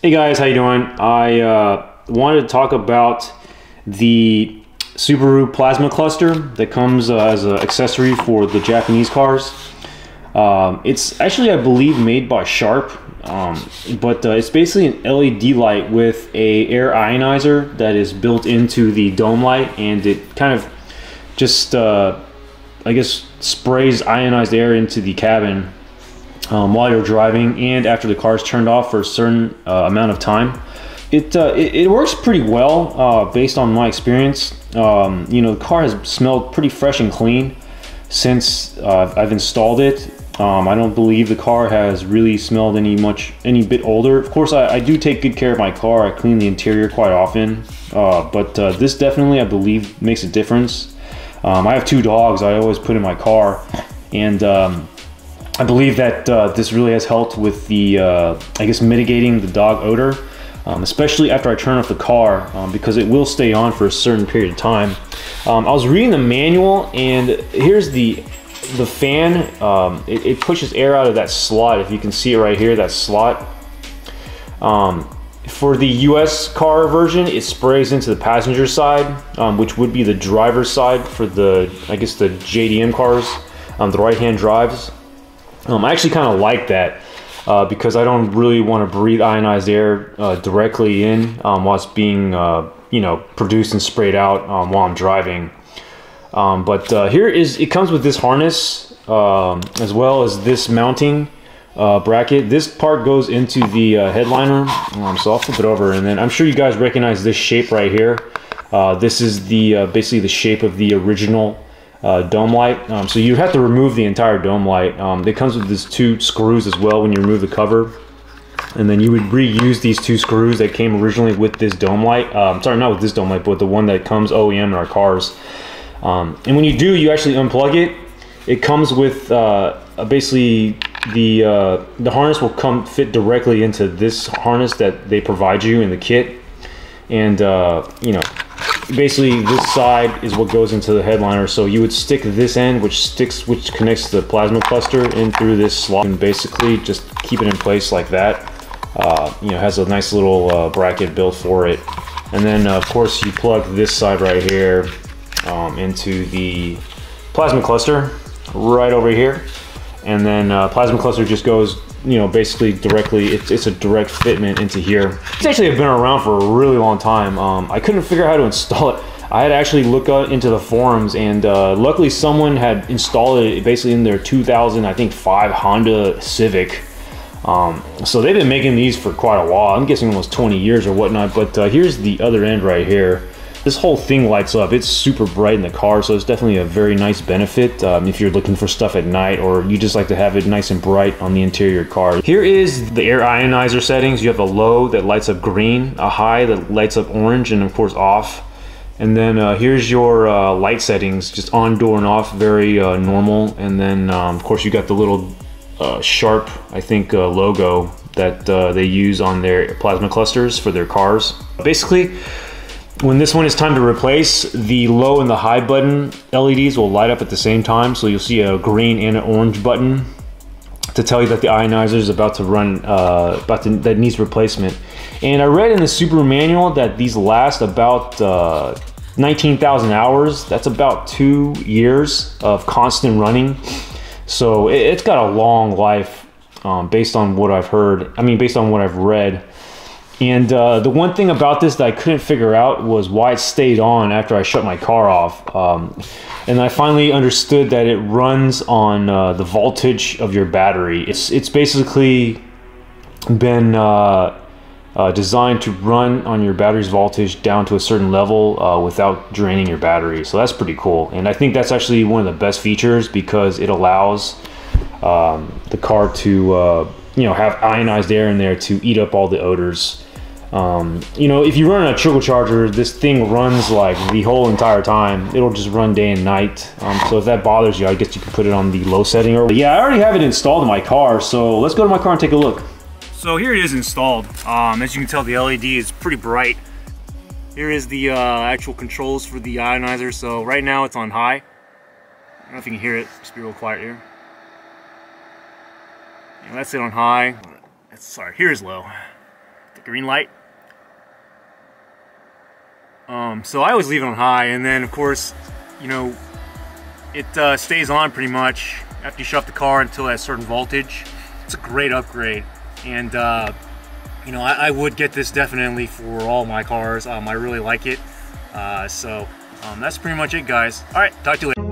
Hey guys, how you doing? I wanted to talk about the Subaru Plasmacluster that comes as an accessory for the Japanese cars. It's actually, I believe, made by Sharp, but it's basically an LED light with a air ionizer that is built into the dome light, and it kind of just, I guess, sprays ionized air into the cabin while you're driving and after the car's turned off for a certain amount of time. It works pretty well based on my experience. You know, the car has smelled pretty fresh and clean since I've installed it. I don't believe the car has really smelled any bit older. Of course, I do take good care of my car. I clean the interior quite often, but this definitely, I believe, makes a difference. I have two dogs I always put in my car, and I believe that this really has helped with the, I guess, mitigating the dog odor, especially after I turn off the car, because it will stay on for a certain period of time. I was reading the manual, and here's the fan. It pushes air out of that slot. If you can see it right here, that slot. For the US car version, it sprays into the passenger side, which would be the driver's side for the, I guess, the JDM cars, the right-hand drives. I actually kind of like that because I don't really want to breathe ionized air directly in while it's being you know, produced and sprayed out while I'm driving. But here it comes with this harness as well as this mounting bracket. This part goes into the headliner, so I'll flip it over, and then I'm sure you guys recognize this shape right here. This is the basically the shape of the original dome light. So you have to remove the entire dome light. It comes with these two screws as well when you remove the cover, and then you would reuse these two screws that came originally with this dome light. Sorry, not with this dome light, but the one that comes OEM in our cars. And when you do, you actually unplug it. It comes with basically the harness will fit directly into this harness that they provide you in the kit, and you know, basically this side is what goes into the headliner. So you would stick this end, which connects the Plasmacluster in through this slot, and basically just keep it in place like that. You know, has a nice little bracket built for it, and then of course you plug this side right here into the Plasmacluster right over here, and then Plasmacluster just goes, you know, basically directly, it's a direct fitment into here. It's actually been around for a really long time. I couldn't figure out how to install it. I had to actually look into the forums, and luckily someone had installed it basically in their 2005 Honda Civic. So they've been making these for quite a while. I'm guessing almost 20 years or whatnot, but here's the other end right here. This whole thing lights up. It's super bright in the car, so it's definitely a very nice benefit if you're looking for stuff at night, or you just like to have it nice and bright on the interior car. Here is the air ionizer settings. You have a low that lights up green, a high that lights up orange, and of course off. And then here's your light settings, just on, door, and off, very normal. And then of course you got the little Sharp, I think, logo that they use on their Plasmaclusters for their cars. Basically, when this one is time to replace, the low and the high button LEDs will light up at the same time. So you'll see a green and an orange button to tell you that the ionizer is about to run, that needs replacement. And I read in the Subaru manual that these last about 19,000 hours. That's about 2 years of constant running. So it's got a long life based on what I've heard. I mean, based on what I've read. And the one thing about this that I couldn't figure out was why it stayed on after I shut my car off. And I finally understood that it runs on the voltage of your battery. It's basically been designed to run on your battery's voltage down to a certain level without draining your battery. So that's pretty cool. And I think that's actually one of the best features, because it allows the car to you know, have ionized air in there to eat up all the odors. You know, if you run a turbocharger, this thing runs like the whole entire time. It'll just run day and night. So if that bothers you, I guess you can put it on the low setting. Or yeah, I already have it installed in my car, so let's go to my car and take a look. So here it is installed. As you can tell, the LED is pretty bright. Here is the actual controls for the ionizer. So right now it's on high. I don't know if you can hear it. Just be real quiet here. And that's it on high. Sorry, here's low. green light. So I always leave it on high, and then of course, you know, it stays on pretty much after you shut off the car until at a certain voltage. It's a great upgrade, and you know, I would get this definitely for all my cars. I really like it. So that's pretty much it, guys. All right, talk to you later.